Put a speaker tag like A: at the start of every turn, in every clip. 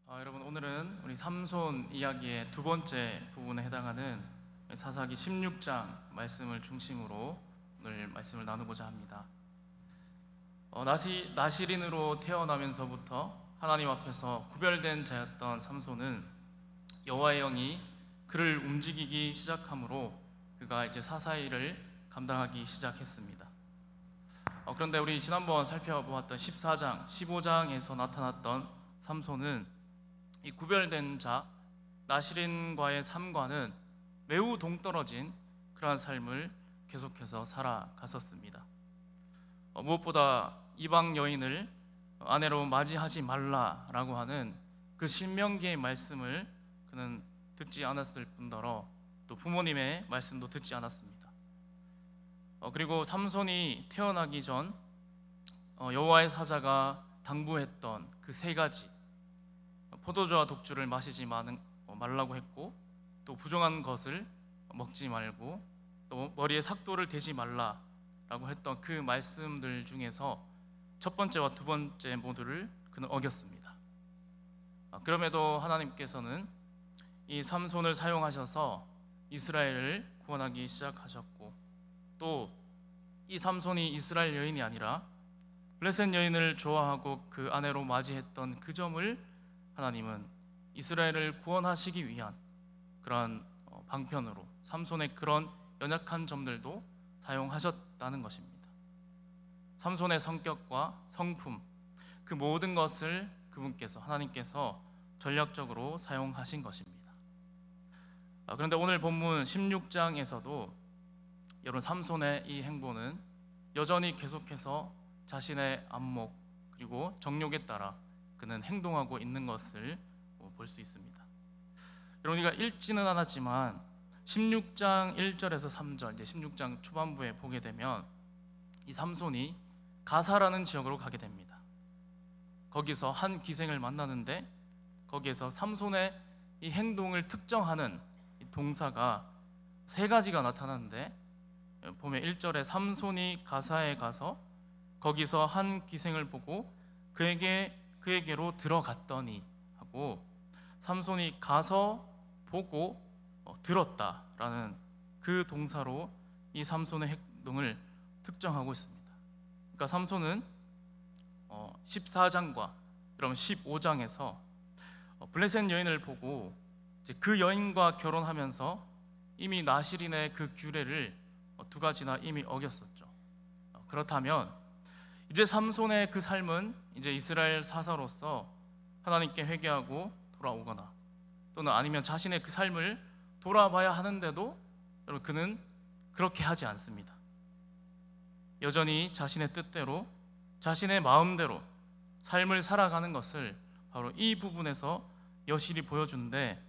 A: 여러분, 오늘은 우리 삼손 이야기의 두 번째 부분에 해당하는 사사기 16장 말씀을 중심으로 오늘 말씀을 나누고자 합니다. 나시린으로 태어나면서부터 하나님 앞에서 구별된 자였던 삼손은 여호와의 영이 그를 움직이기 시작하므로 그가 이제 사사일을 감당하기 시작했습니다. 그런데 우리 지난번 살펴보았던 14장, 15장에서 나타났던 삼손은 이 구별된 자 나시린과의 삶과는 매우 동떨어진 그러한 삶을 계속해서 살아갔었습니다. 무엇보다 이방 여인을 아내로 맞이하지 말라라고 하는 그 신명기의 말씀을 그는 듣지 않았을 뿐더러 또 부모님의 말씀도 듣지 않았습니다. 그리고 삼손이 태어나기 전 여호와의 사자가 당부했던 그 세 가지, 포도주와 독주를 마시지 말라고 했고, 또 부정한 것을 먹지 말고, 또 머리에 삭도를 대지 말라라고 했던 그 말씀들 중에서 첫 번째와 두 번째 모두를 그는 어겼습니다. 그럼에도 하나님께서는 이 삼손을 사용하셔서 이스라엘을 구원하기 시작하셨고, 또 이 삼손이 이스라엘 여인이 아니라 블레셋 여인을 좋아하고 그 아내로 맞이했던 그 점을 하나님은 이스라엘을 구원하시기 위한 그러한 방편으로 삼손의 그런 연약한 점들도 사용하셨다는 것입니다. 삼손의 성격과 성품, 그 모든 것을 그분께서, 하나님께서 전략적으로 사용하신 것입니다. 그런데 오늘 본문 16장에서도 여러분, 삼손의 이 행보는 여전히 계속해서 자신의 안목 그리고 정욕에 따라 그는 행동하고 있는 것을 볼 수 있습니다. 여러분, 우리가 읽지는 않았지만 16장 1절에서 3절, 이제 16장 초반부에 보게 되면 이 삼손이 가사라는 지역으로 가게 됩니다. 거기서 한 기생을 만나는데 거기에서 삼손의 이 행동을 특정하는 이 동사가 세 가지가 나타나는데, 보면 1절에 삼손이 가사에 가서 거기서 한 기생을 보고 그에게로 들어갔더니 하고, 삼손이 가서 보고 들었다라는 그 동사로 이 삼손의 행동을 특정하고 있습니다. 그러니까 삼손은 14장과 그럼 15장에서 블레셋 여인을 보고 이제 그 여인과 결혼하면서 이미 나시린의 그 규례를 두 가지나 이미 어겼었죠. 그렇다면 이제 삼손의 그 삶은 이제 이스라엘 사사로서 하나님께 회개하고 돌아오거나 또는 아니면 자신의 그 삶을 돌아봐야 하는데도 여러분, 그는 그렇게 하지 않습니다. 여전히 자신의 뜻대로, 자신의 마음대로 삶을 살아가는 것을 바로 이 부분에서 여실히 보여주는데,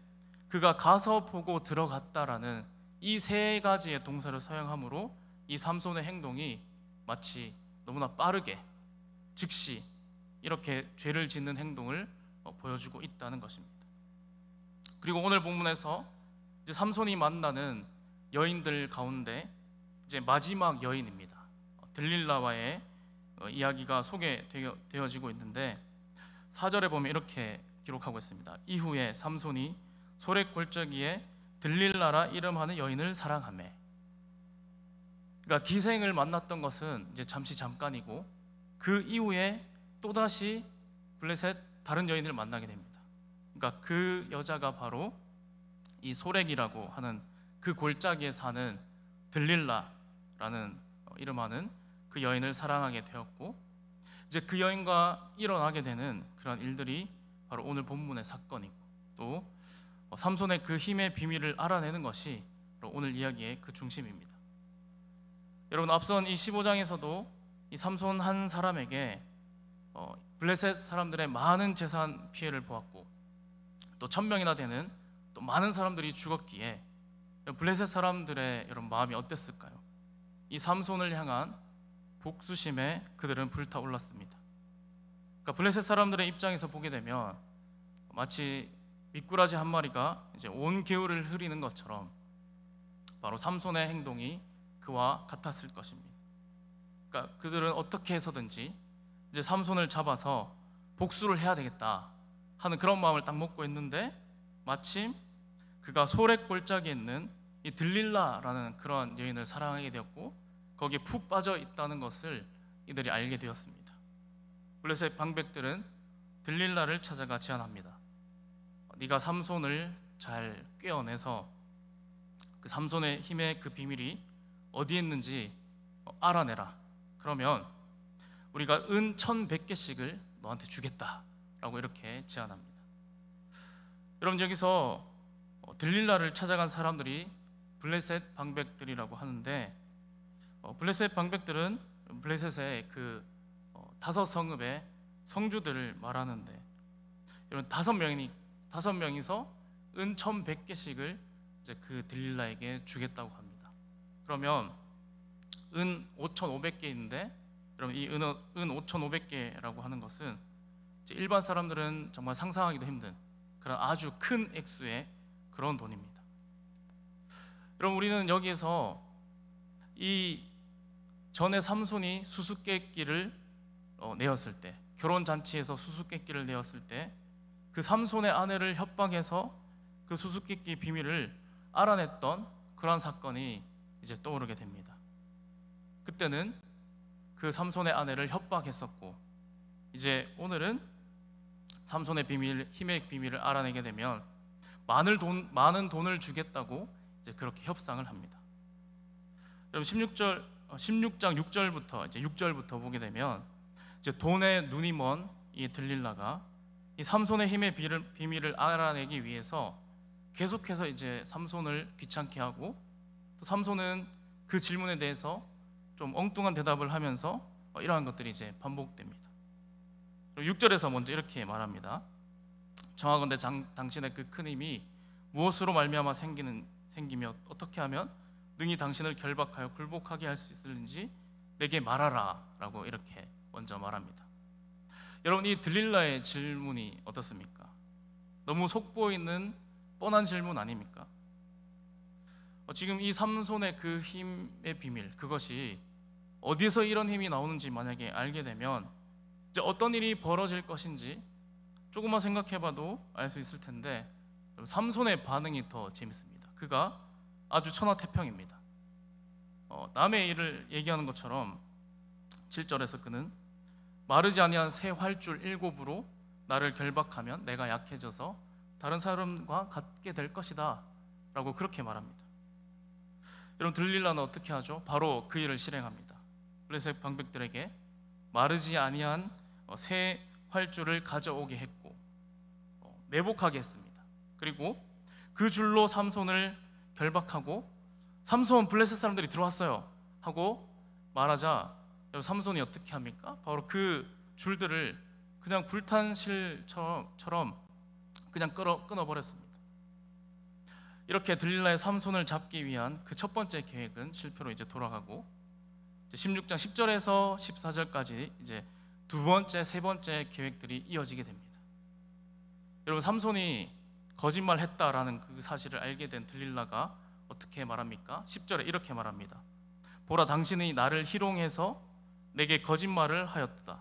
A: 그가 가서 보고 들어갔다라는 이 세 가지의 동사를 사용함으로 이 삼손의 행동이 마치 너무나 빠르게 즉시 이렇게 죄를 짓는 행동을 보여주고 있다는 것입니다. 그리고 오늘 본문에서 이제 삼손이 만나는 여인들 가운데 이제 마지막 여인입니다. 들릴라와의 이야기가 소개되어지고 있는데 4절에 보면 이렇게 기록하고 있습니다. 이후에 삼손이 소렛 골짜기에 들릴라라 이름하는 여인을 사랑하매. 그러니까 기생을 만났던 것은 이제 잠깐이고, 그 이후에 또다시 블레셋 다른 여인을 만나게 됩니다. 그러니까 그 여자가 바로 이 소렉이라고 하는 그 골짜기에 사는 들릴라라는 이름하는 그 여인을 사랑하게 되었고, 이제 그 여인과 일어나게 되는 그런 일들이 바로 오늘 본문의 사건이고, 또 삼손의 그 힘의 비밀을 알아내는 것이 오늘 이야기의 그 중심입니다. 여러분, 앞선 이 15장에서도 이 삼손 한 사람에게 블레셋 사람들의 많은 재산 피해를 보았고, 또 1000명이나 되는 또 많은 사람들이 죽었기에 블레셋 사람들의 여러분 마음이 어땠을까요? 이 삼손을 향한 복수심에 그들은 불타올랐습니다. 그러니까 블레셋 사람들의 입장에서 보게 되면 마치 미꾸라지 한 마리가 이제 온 개울을 흐리는 것처럼 바로 삼손의 행동이 그와 같았을 것입니다. 그러니까 그들은 어떻게 해서든지 이제 삼손을 잡아서 복수를 해야 되겠다 하는 그런 마음을 딱 먹고 있는데, 마침 그가 소래 골짜기에 있는 이 들릴라라는 그런 여인을 사랑하게 되었고 거기에 푹 빠져 있다는 것을 이들이 알게 되었습니다. 블레셋 방백들은 들릴라를 찾아가 제안합니다. 네가 삼손을 잘 꿰어내서 그 삼손의 힘의 그 비밀이 어디에 있는지 알아내라. 그러면 우리가 은 1100개씩을 너한테 주겠다라고 이렇게 제안합니다. 여러분, 여기서 들릴라를 찾아간 사람들이 블레셋 방백들이라고 하는데, 블레셋 방백들은 블레셋의 그 5성읍의 성주들을 말하는데, 여러분 5명이서 은 1100개씩을 이제 그 들릴라에게 주겠다고 합니다. 그러면 은 5500개인데, 여러분 이 은 5500개라고 하는 것은 이제 일반 사람들은 정말 상상하기도 힘든 그런 아주 큰 액수의 그런 돈입니다. 여러분, 우리는 여기에서 이 전에 삼손이 수수께끼를 내었을 때, 결혼 잔치에서 수수께끼를 내었을 때 그 삼손의 아내를 협박해서 그 수수께끼 비밀을 알아냈던 그러한 사건이 이제 떠오르게 됩니다. 그때는 그 삼손의 아내를 협박했었고, 이제 오늘은 삼손의 비밀, 힘의 비밀을 알아내게 되면 많은 돈을 주겠다고 이제 그렇게 협상을 합니다. 여러분 16장 6절부터 이제 6절부터 보게 되면 이제 돈에 눈이 먼 이 들릴라가 이 삼손의 힘의 비밀을 알아내기 위해서 계속해서 이제 삼손을 귀찮게 하고, 또 삼손은 그 질문에 대해서 좀 엉뚱한 대답을 하면서 이러한 것들이 이제 반복됩니다. 6절에서 먼저 이렇게 말합니다. 정하건대 당신의 그 큰 힘이 무엇으로 말미암아 생기며 어떻게 하면 능히 당신을 결박하여 굴복하게 할 수 있을는지 내게 말하라 라고 이렇게 먼저 말합니다. 여러분, 이 들릴라의 질문이 어떻습니까? 너무 속보이는 뻔한 질문 아닙니까? 지금 이 삼손의 그 힘의 비밀, 그것이 어디서 이런 힘이 나오는지 만약에 알게 되면 이제 어떤 일이 벌어질 것인지 조금만 생각해봐도 알 수 있을 텐데, 삼손의 반응이 더 재밌습니다. 그가 아주 천하태평입니다. 남의 일을 얘기하는 것처럼 7절에서 그는 마르지 아니한 새 활줄 7으로 나를 결박하면 내가 약해져서 다른 사람과 같게 될 것이다 라고 그렇게 말합니다. 여러분, 들릴라는 어떻게 하죠? 바로 그 일을 실행합니다. 블레셋 방백들에게 마르지 아니한 새 활줄을 가져오게 했고 매복하게 했습니다. 그리고 그 줄로 삼손을 결박하고, 삼손, 블레셋 사람들이 들어왔어요 하고 말하자 삼손이 어떻게 합니까? 바로 그 줄들을 그냥 불탄 실처럼 그냥 끊어버렸습니다. 이렇게 들릴라의 삼손을 잡기 위한 그 첫 번째 계획은 실패로 이제 돌아가고, 16장 10절에서 14절까지 이제 두 번째, 세 번째 계획들이 이어지게 됩니다. 여러분, 삼손이 거짓말했다라는 그 사실을 알게 된 들릴라가 어떻게 말합니까? 10절에 이렇게 말합니다. 보라, 당신이 나를 희롱해서 내게 거짓말을 하였다.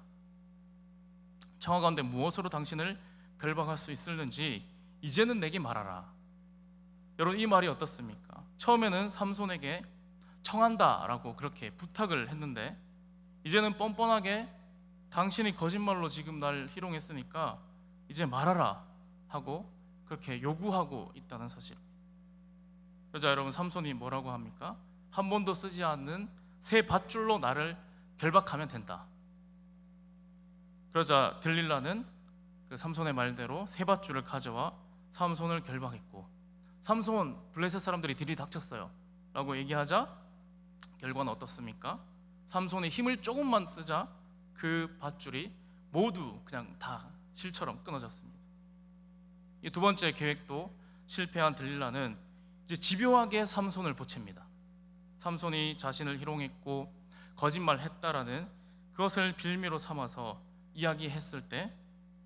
A: 청하건대 무엇으로 당신을 결박할 수 있을는지 이제는 내게 말하라. 여러분, 이 말이 어떻습니까? 처음에는 삼손에게 청한다라고 그렇게 부탁을 했는데, 이제는 뻔뻔하게 당신이 거짓말로 지금 날 희롱했으니까 이제 말하라 하고 그렇게 요구하고 있다는 사실. 그러자 여러분, 삼손이 뭐라고 합니까? 한 번도 쓰지 않는 새 밧줄로 나를 결박하면 된다. 그러자 들릴라는 그 삼손의 말대로 새 밧줄을 가져와 삼손을 결박했고, 삼손, 블레셋 사람들이 들이닥쳤어요 라고 얘기하자 결과는 어떻습니까? 삼손이 힘을 조금만 쓰자 그 밧줄이 모두 그냥 다 실처럼 끊어졌습니다. 이 두 번째 계획도 실패한 들릴라는 이제 집요하게 삼손을 보챕니다. 삼손이 자신을 희롱했고 거짓말했다라는 그것을 빌미로 삼아서 이야기했을 때,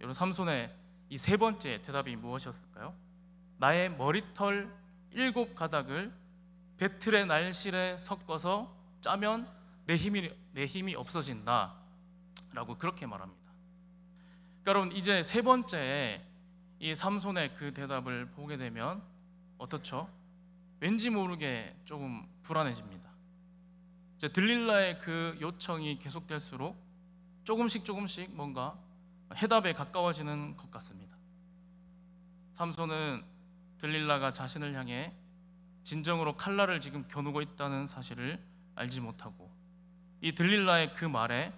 A: 여러분, 삼손의 이 세 번째 대답이 무엇이었을까요? 나의 머리털 7가닥을 배틀의 날실에 섞어서 짜면 내 힘이 없어진다. 라고 그렇게 말합니다. 그러니까 여러분, 이제 세 번째에 이 삼손의 그 대답을 보게 되면 어떻죠? 왠지 모르게 조금 불안해집니다. 이제 들릴라의 그 요청이 계속될수록 조금씩 뭔가 해답에 가까워지는 것 같습니다. 삼손은 들릴라가 자신을 향해 진정으로 칼날을 지금 겨누고 있다는 사실을 알지 못하고, 이 들릴라의 그 말에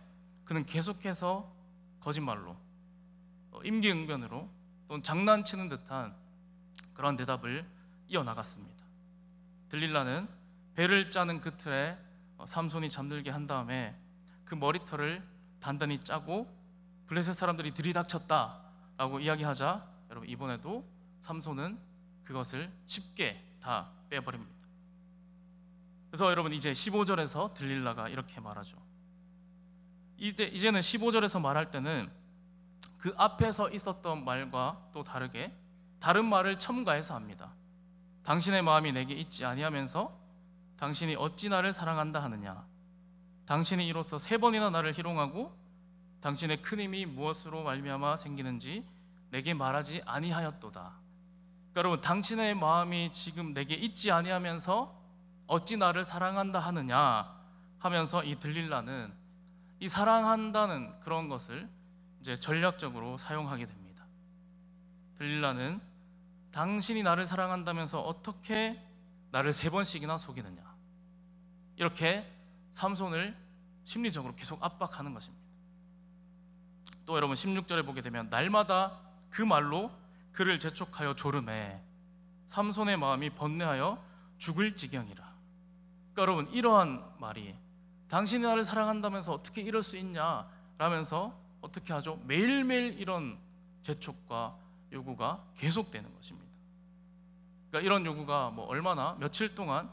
A: 그는 계속해서 거짓말로, 임기응변으로, 또는 장난치는 듯한 그런 대답을 이어나갔습니다. 들릴라는 배를 짜는 그 틀에 삼손이 잠들게 한 다음에 그 머리털을 단단히 짜고 블레셋 사람들이 들이닥쳤다라고 이야기하자, 여러분, 이번에도 삼손은 그것을 쉽게 다 빼버립니다. 그래서 여러분, 이제 15절에서 들릴라가 이렇게 말하죠. 이제는 15절에서 말할 때는 그 앞에서 있었던 말과 또 다르게 다른 말을 첨가해서 합니다. 당신의 마음이 내게 있지 아니하면서 당신이 어찌 나를 사랑한다 하느냐. 당신이 이로써 3번이나 나를 희롱하고 당신의 큰 힘이 무엇으로 말미암아 생기는지 내게 말하지 아니하였도다. 그러니까 여러분, 당신의 마음이 지금 내게 있지 아니하면서 어찌 나를 사랑한다 하느냐 하면서 이 들릴라는 이 사랑한다는 그런 것을 이제 전략적으로 사용하게 됩니다. 들릴라는 당신이 나를 사랑한다면서 어떻게 나를 3번씩이나 속이느냐, 이렇게 삼손을 심리적으로 계속 압박하는 것입니다. 또 여러분, 16절에 보게 되면 날마다 그 말로 그를 재촉하여 조르매 삼손의 마음이 번뇌하여 죽을 지경이라. 그러니까 여러분, 이러한 말이 당신이 나를 사랑한다면서 어떻게 이럴 수 있냐 라면서 어떻게 하죠? 매일매일 이런 재촉과 요구가 계속되는 것입니다. 그러니까 이런 요구가 뭐 얼마나 며칠 동안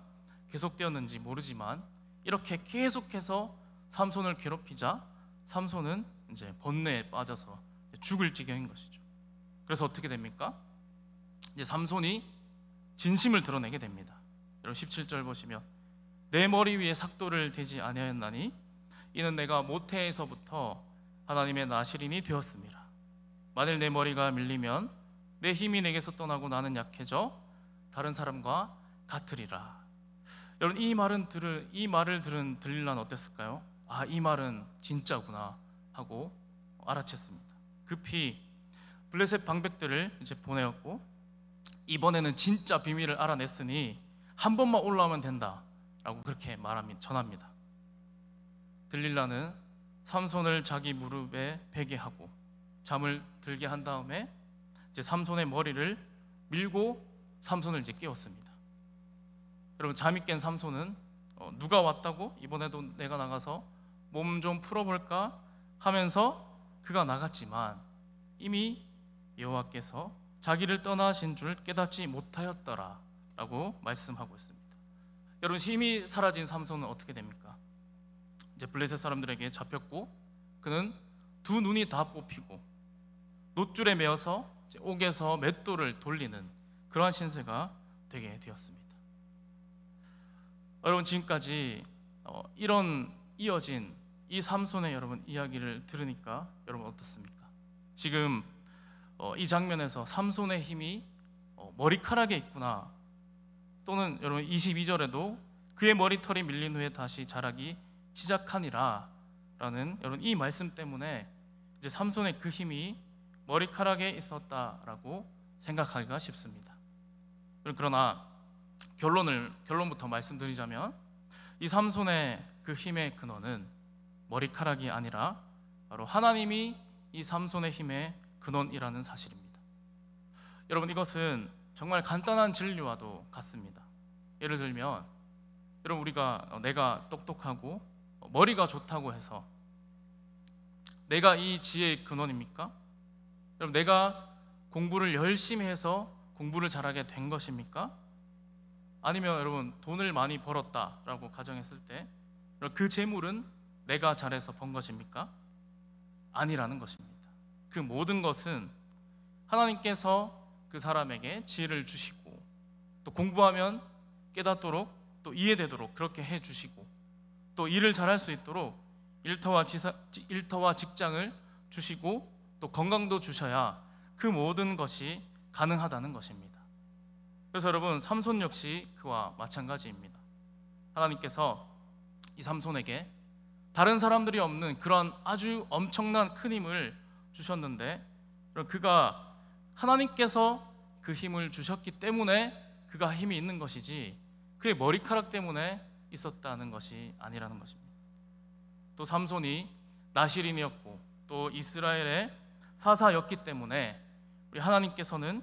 A: 계속되었는지 모르지만 이렇게 계속해서 삼손을 괴롭히자 삼손은 이제 번뇌에 빠져서 죽을 지경인 것이죠. 그래서 어떻게 됩니까? 이제 삼손이 진심을 드러내게 됩니다. 여러분, 17절 보시면 내 머리 위에 삭도를 대지 아니하였나니 이는 내가 모태에서부터 하나님의 나실인이 되었습니다. 만일 내 머리가 밀리면 내 힘이 내게서 떠나고 나는 약해져 다른 사람과 같으리라. 여러분, 이 말을 들은 들릴라는 어땠을까요? 아, 이 말은 진짜구나 하고 알아챘습니다. 급히 블레셋 방백들을 이제 보내었고, 이번에는 진짜 비밀을 알아냈으니 한 번만 올라오면 된다라고 그렇게 전합니다. 들릴라는 삼손을 자기 무릎에 베게 하고 잠을 들게 한 다음에 이제 삼손의 머리를 밀고 삼손을 이제 깨웠습니다. 여러분, 잠이 깬 삼손은 누가 왔다고? 이번에도 내가 나가서 몸 좀 풀어볼까 하면서 그가 나갔지만 이미 여호와께서 자기를 떠나신 줄 깨닫지 못하였더라 라고 말씀하고 있습니다. 여러분, 힘이 사라진 삼손은 어떻게 됩니까? 이제 블레셋 사람들에게 잡혔고 그는 두 눈이 다 뽑히고 놋줄에 매어서 옥에서 맷돌을 돌리는 그러한 신세가 되게 되었습니다. 여러분, 지금까지 이런 이어진 이 삼손의 여러분 이야기를 들으니까 여러분 어떻습니까? 지금 이 장면에서 삼손의 힘이 머리카락에 있구나, 또는 여러분 22절에도 그의 머리털이 밀린 후에 다시 자라기 시작하니라 라는 여러분 이 말씀 때문에 이제 삼손의 그 힘이 머리카락에 있었다라고 생각하기가 쉽습니다. 그러나 결론부터 말씀드리자면 이 삼손의 그 힘의 근원은 머리카락이 아니라 바로 하나님이 이 삼손의 힘의 근원이라는 사실입니다. 여러분, 이것은 정말 간단한 진리와도 같습니다. 예를 들면 여러분, 우리가 내가 똑똑하고 머리가 좋다고 해서 내가 이 지혜의 근원입니까? 여러분, 내가 공부를 열심히 해서 공부를 잘하게 된 것입니까? 아니면 여러분, 돈을 많이 벌었다라고 가정했을 때 그 재물은 내가 잘해서 번 것입니까? 아니라는 것입니다. 그 모든 것은 하나님께서 그 사람에게 지혜를 주시고 또 공부하면 깨닫도록 또 이해되도록 그렇게 해주시고 또 일을 잘할 수 있도록 일터와 직장을 주시고 또 건강도 주셔야 그 모든 것이 가능하다는 것입니다. 그래서 여러분, 삼손 역시 그와 마찬가지입니다. 하나님께서 이 삼손에게 다른 사람들이 없는 그런 아주 엄청난 큰 힘을 주셨는데, 그가 하나님께서 그 힘을 주셨기 때문에 그가 힘이 있는 것이지 그의 머리카락 때문에 있었다는 것이 아니라는 것입니다. 또 삼손이 나실인이었고 또 이스라엘의 사사였기 때문에 우리 하나님께서는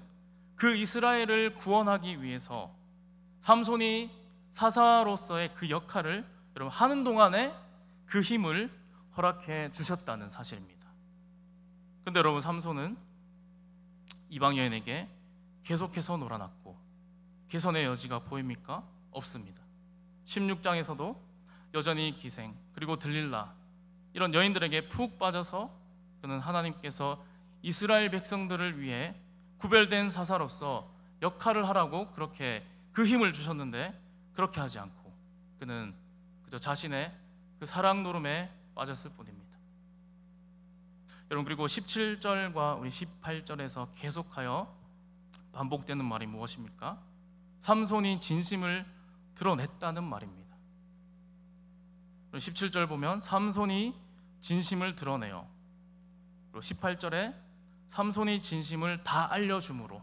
A: 그 이스라엘을 구원하기 위해서 삼손이 사사로서의 그 역할을 여러분 하는 동안에 그 힘을 허락해 주셨다는 사실입니다. 근데 여러분, 삼손은 이방 여인에게 계속해서 놀아났고 개선의 여지가 보입니까? 없습니다. 16장에서도 여전히 기생 그리고 들릴라 이런 여인들에게 푹 빠져서 그는 하나님께서 이스라엘 백성들을 위해 구별된 사사로서 역할을 하라고 그렇게 그 힘을 주셨는데 그렇게 하지 않고 그는 그저 자신의 그 사랑 노름에 빠졌을 뿐입니다. 여러분, 그리고 17절과 우리 18절에서 계속하여 반복되는 말이 무엇입니까? 삼손이 진심을 드러냈다는 말입니다. 17절 보면 삼손이 진심을 드러내요. 그리고 18절에 삼손이 진심을 다 알려주므로,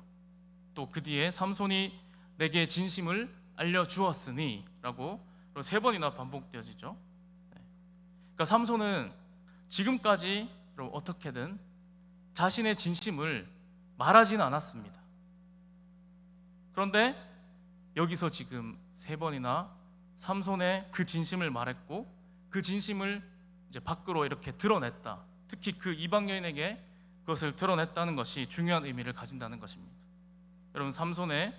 A: 또 그 뒤에 삼손이 내게 진심을 알려주었으니 라고 세 번이나 반복되어지죠. 그러니까 삼손은 지금까지 어떻게든 자신의 진심을 말하지는 않았습니다. 그런데 여기서 지금 세 번이나 삼손의 그 진심을 말했고 그 진심을 이제 밖으로 이렇게 드러냈다. 특히 그 이방 여인에게 그것을 드러냈다는 것이 중요한 의미를 가진다는 것입니다. 여러분, 삼손의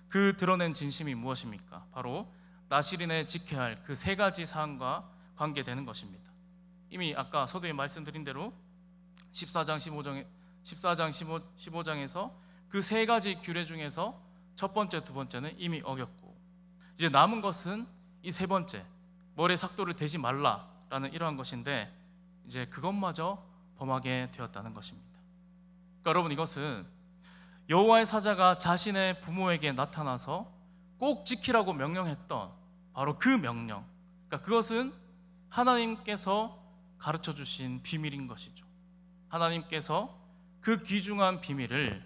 A: 그 드러낸 진심이 무엇입니까? 바로 나실인에 지켜야 할 그 세 가지 사항과 관계되는 것입니다. 이미 아까 서두에 말씀드린 대로 14장 15장에서 그 세 가지 규례 중에서 첫 번째, 두 번째는 이미 어겼고 이제 남은 것은 이 세 번째, 머리에 삭도를 대지 말라라는 이러한 것인데 이제 그것마저 범하게 되었다는 것입니다. 그러니까 여러분, 이것은 여호와의 사자가 자신의 부모에게 나타나서 꼭 지키라고 명령했던 바로 그 명령, 그러니까 그것은 하나님께서 가르쳐 주신 비밀인 것이죠. 하나님께서 그 귀중한 비밀을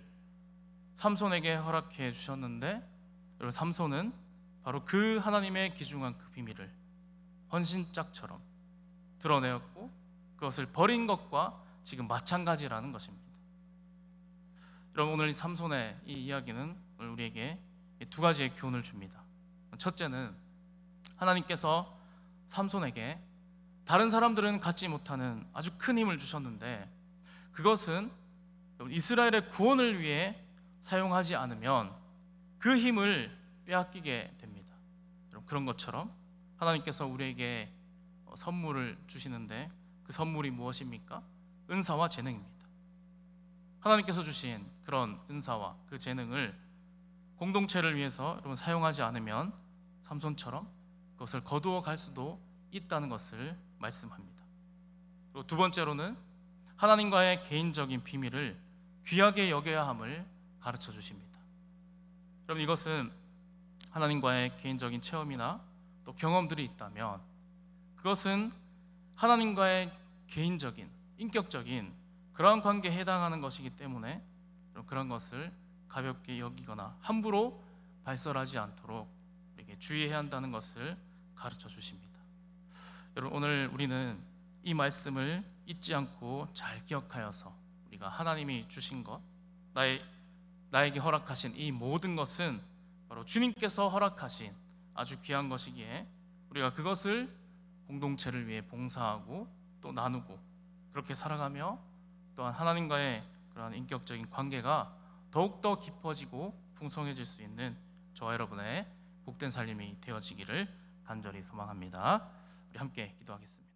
A: 삼손에게 허락해 주셨는데 여러분, 삼손은 바로 그 하나님의 귀중한 그 비밀을 헌신짝처럼 드러내었고 그것을 버린 것과 지금 마찬가지라는 것입니다. 여러분, 오늘 삼손의 이 이야기는 오늘 우리에게 두 가지의 교훈을 줍니다. 첫째는 하나님께서 삼손에게 다른 사람들은 갖지 못하는 아주 큰 힘을 주셨는데 그것은 이스라엘의 구원을 위해 사용하지 않으면 그 힘을 빼앗기게 됩니다. 여러분, 그런 것처럼 하나님께서 우리에게 선물을 주시는데 그 선물이 무엇입니까? 은사와 재능입니다. 하나님께서 주신 그런 은사와 그 재능을 공동체를 위해서 여러분 사용하지 않으면 삼손처럼 그것을 거두어 갈 수도 있다는 것을 말씀합니다. 그리고 두 번째로는 하나님과의 개인적인 비밀을 귀하게 여겨야 함을 가르쳐 주십니다. 여러분, 이것은 하나님과의 개인적인 체험이나 또 경험들이 있다면 그것은 하나님과의 개인적인, 인격적인 그러한 관계에 해당하는 것이기 때문에 그런 것을 가볍게 여기거나 함부로 발설하지 않도록 우리에게 주의해야 한다는 것을 가르쳐 주십니다. 여러분, 오늘 우리는 이 말씀을 잊지 않고 잘 기억하여서 우리가 하나님이 주신 것, 나에게 허락하신 이 모든 것은 바로 주님께서 허락하신 아주 귀한 것이기에 우리가 그것을 공동체를 위해 봉사하고 또 나누고 그렇게 살아가며 또한 하나님과의 그런 인격적인 관계가 더욱더 깊어지고 풍성해질 수 있는 저와 여러분의 복된 삶이 되어지기를 간절히 소망합니다. 우리 함께 기도하겠습니다.